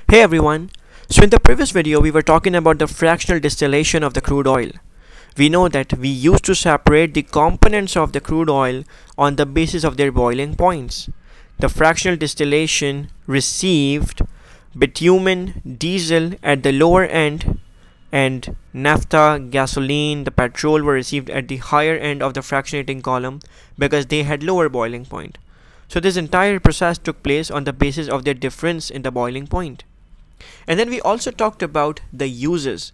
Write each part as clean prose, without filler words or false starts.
Hey everyone! So in the previous video we were talking about the fractional distillation of the crude oil. We know that we used to separate the components of the crude oil on the basis of their boiling points. The fractional distillation received bitumen, diesel at the lower end, and naphtha, gasoline, the petrol were received at the higher end of the fractionating column because they had lower boiling point. So this entire process took place on the basis of their difference in the boiling point. And then we also talked about the uses,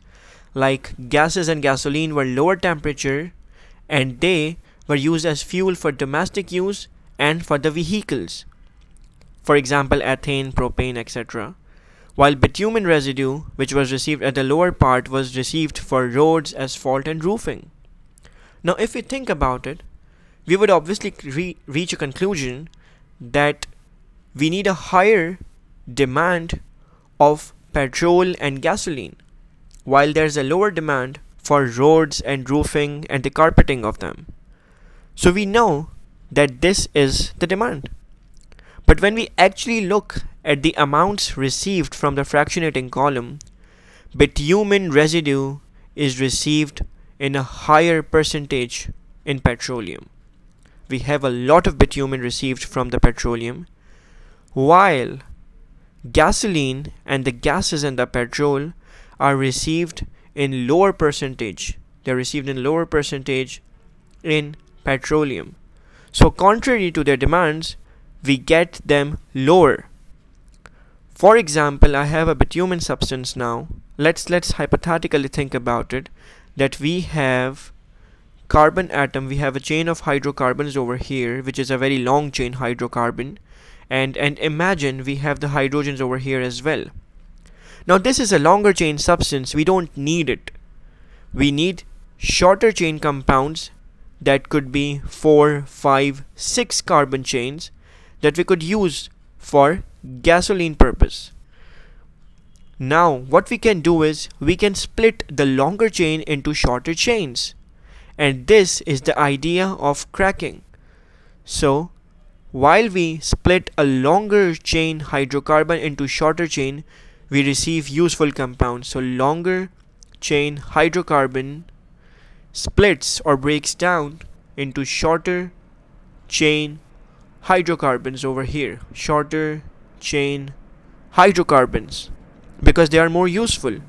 like gases and gasoline were lower temperature and they were used as fuel for domestic use and for the vehicles. For example, ethane, propane, etc. While bitumen residue, which was received at the lower part, was received for roads, asphalt and roofing. Now if we think about it, we would obviously reach a conclusion that we need a higher demand of petrol and gasoline, while there's a lower demand for roads and roofing and the carpeting of them. So we know that this is the demand. But when we actually look at the amounts received from the fractionating column, bitumen residue is received in a higher percentage in petroleum. We have a lot of bitumen received from the petroleum, while gasoline and the gases and the petrol are received in lower percentage. They're received in lower percentage in petroleum. So contrary to their demands, we get them lower. For example, I have a bitumen substance now. Let's hypothetically think about it, that we have carbon atom, we have a chain of hydrocarbons over here, which is a very long chain hydrocarbon, and imagine we have the hydrogens over here as well. Now this is a longer chain substance, we don't need it. We need shorter chain compounds that could be 4, 5, 6 carbon chains that we could use for gasoline purpose. Now what we can do is we can split the longer chain into shorter chains. And this is the idea of cracking. So while we split a longer chain hydrocarbon into shorter chain, we receive useful compounds. So longer chain hydrocarbon splits or breaks down into shorter chain hydrocarbons over here. Shorter chain hydrocarbons, because they are more useful.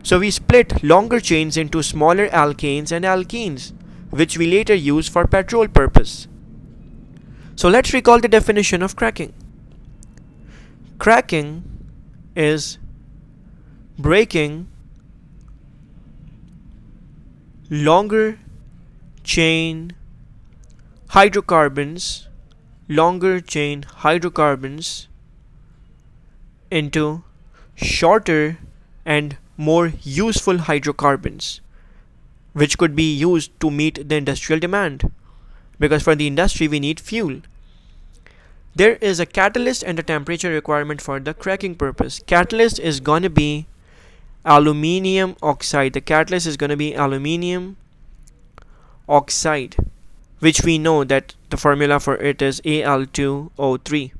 So we split longer chains into smaller alkanes and alkenes, which we later use for petrol purpose. So let's recall the definition of cracking. Cracking is breaking longer chain hydrocarbons into shorter and more useful hydrocarbons, which could be used to meet the industrial demand, because for the industry we need fuel. There is a catalyst and a temperature requirement for the cracking purpose. Catalyst is going to be aluminium oxide. The catalyst is going to be aluminium oxide, which we know that the formula for it is Al2O3.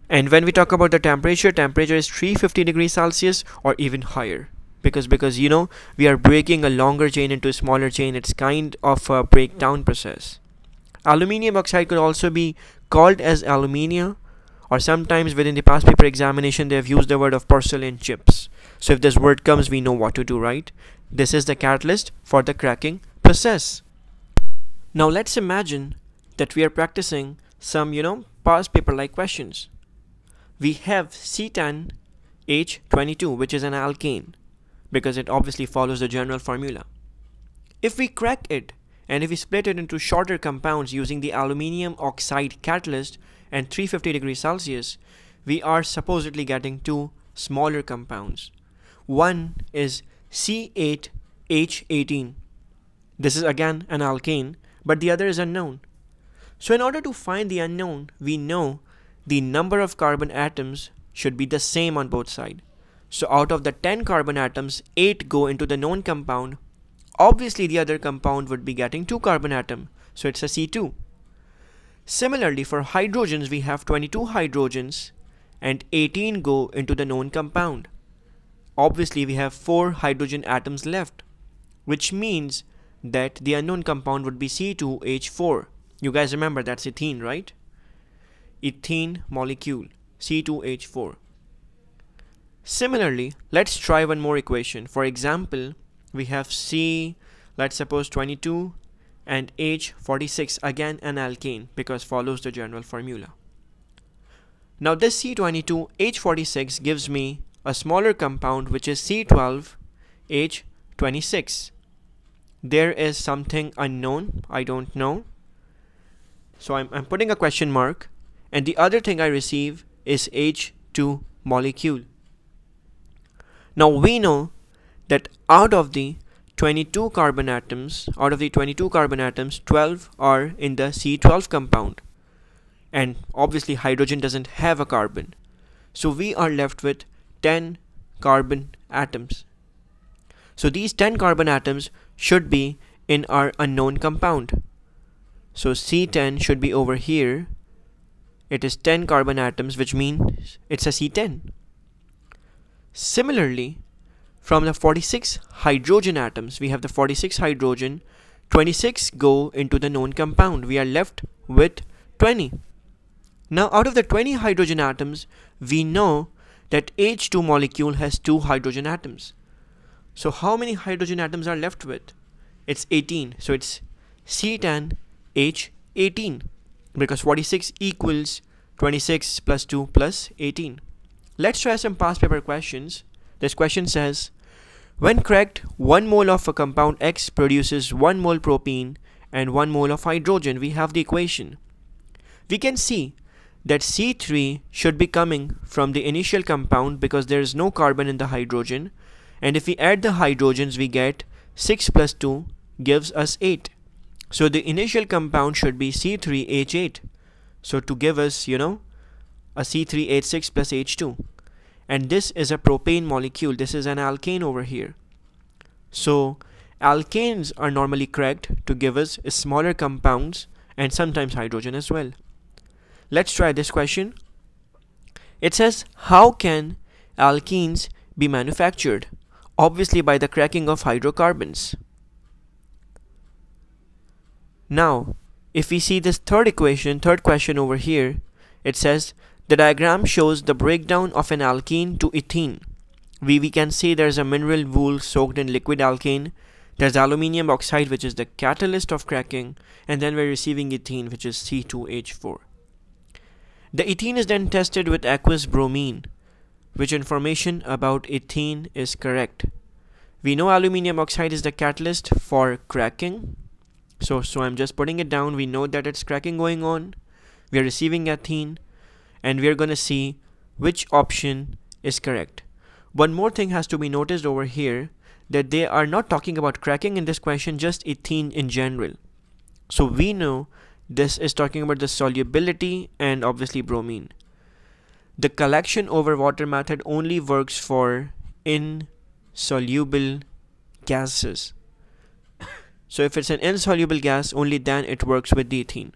And when we talk about the temperature is 350 degrees Celsius or even higher, because you know we are breaking a longer chain into a smaller chain. It's kind of a breakdown process. Aluminium oxide could also be called as alumina, or sometimes within the past paper examination they have used the word of porcelain chips. So if this word comes, we know what to do, right? This is the catalyst for the cracking process. Now let's imagine that we are practicing some past paper like questions. We have C10H22, which is an alkane, because it obviously follows the general formula. If we crack it and if we split it into shorter compounds using the aluminium oxide catalyst and 350 degrees Celsius, we are supposedly getting two smaller compounds. One is C8H18. This is again an alkane, but the other is unknown. So in order to find the unknown, we know the number of carbon atoms should be the same on both sides. So out of the 10 carbon atoms, 8 go into the known compound. Obviously the other compound would be getting 2 carbon atom, so it's a C2. Similarly, for hydrogens, we have 22 hydrogens and 18 go into the known compound. Obviously we have 4 hydrogen atoms left, which means that the unknown compound would be C2H4. You guys remember that's ethene, right? Ethene molecule, C2H4. Similarly, let's try one more equation. For example, we have C, let's suppose 22, and H46, again an alkane because follows the general formula. Now this C22H46 gives me a smaller compound which is C12H26. There is something unknown, I don't know. So I'm putting a question mark, and the other thing I receive is H2 molecule. Now we know that out of the 22 carbon atoms, 12 are in the C12 compound. And obviously hydrogen doesn't have a carbon. So we are left with 10 carbon atoms. So these 10 carbon atoms should be in our unknown compound. So C10 should be over here. It is 10 carbon atoms, which means it's a C10. Similarly, from the 46 hydrogen atoms, we have the 46 hydrogen, 26 go into the known compound. We are left with 20. Now out of the 20 hydrogen atoms, we know that H2 molecule has 2 hydrogen atoms. So how many hydrogen atoms are left with? It's 18. So it's C10H18 because 46 equals 26 plus 2 plus 18. Let's try some past paper questions. This question says, when cracked, 1 mole of a compound X produces 1 mole propene and 1 mole of hydrogen. We have the equation. We can see that C3 should be coming from the initial compound because there is no carbon in the hydrogen, and if we add the hydrogens we get 6 plus 2 gives us 8. So the initial compound should be C3H8, so to give us a C3H6 plus H2, and this is a propane molecule. This is an alkane over here. So alkanes are normally cracked to give us smaller compounds and sometimes hydrogen as well. Let's try this question. It says, how can alkenes be manufactured? Obviously by the cracking of hydrocarbons. Now, if we see this third question over here, it says, the diagram shows the breakdown of an alkene to ethene. We can see there's a mineral wool soaked in liquid alkane. There's aluminium oxide, which is the catalyst of cracking, and then we're receiving ethene, which is C2H4. The ethene is then tested with aqueous bromine, which information about ethene is correct. We know aluminium oxide is the catalyst for cracking. So I'm just putting it down. We know that it's cracking going on. We are receiving ethene, and we are going to see which option is correct. One more thing has to be noticed over here, that they are not talking about cracking in this question, just ethene in general. So we know this is talking about the solubility and obviously bromine. The collection over water method only works for insoluble gases. So if it's an insoluble gas, only then it works with the ethene.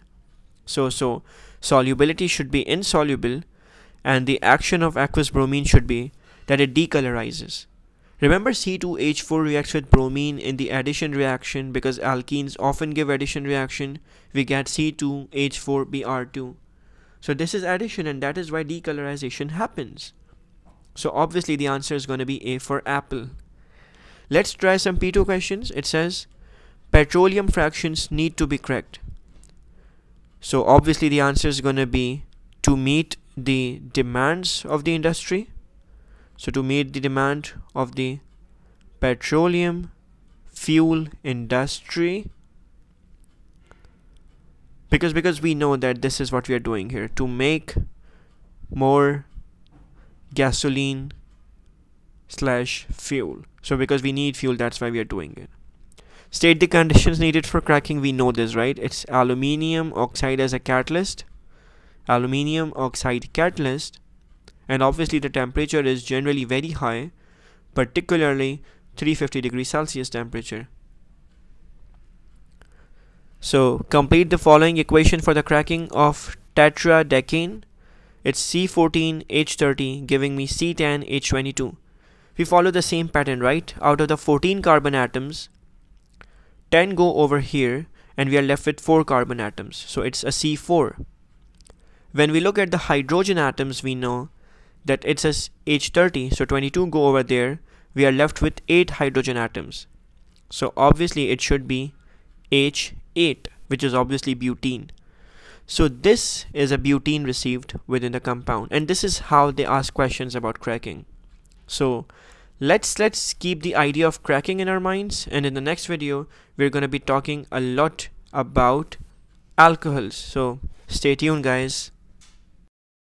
So solubility should be insoluble, and the action of aqueous bromine should be that it decolorizes. Remember, C2H4 reacts with bromine in the addition reaction because alkenes often give addition reaction. We get C2H4Br2. So this is addition, and that is why decolorization happens. So obviously the answer is going to be A for apple. Let's try some P2 questions. It says, petroleum fractions need to be cracked. So obviously the answer is going to be to meet the demands of the industry. So to meet the demand of the petroleum fuel industry, because we know that this is what we are doing here, to make more gasoline / fuel. So because we need fuel, that's why we are doing it. State the conditions needed for cracking. We know this, right? It's aluminium oxide as a catalyst, aluminium oxide catalyst, and obviously the temperature is generally very high, particularly 350 degrees Celsius temperature. So complete the following equation for the cracking of tetradecane. It's C14H30 giving me C10H22. We follow the same pattern, right? Out of the 14 carbon atoms, 10 go over here and we are left with 4 carbon atoms. So it's a C4. When we look at the hydrogen atoms, we know that it's a H30, so 22 go over there. We are left with 8 hydrogen atoms. So obviously it should be H8, which is obviously butene. So this is a butene received within the compound, and this is how they ask questions about cracking. So let's keep the idea of cracking in our minds, and in the next video we're going to be talking a lot about alcohols. So stay tuned, guys.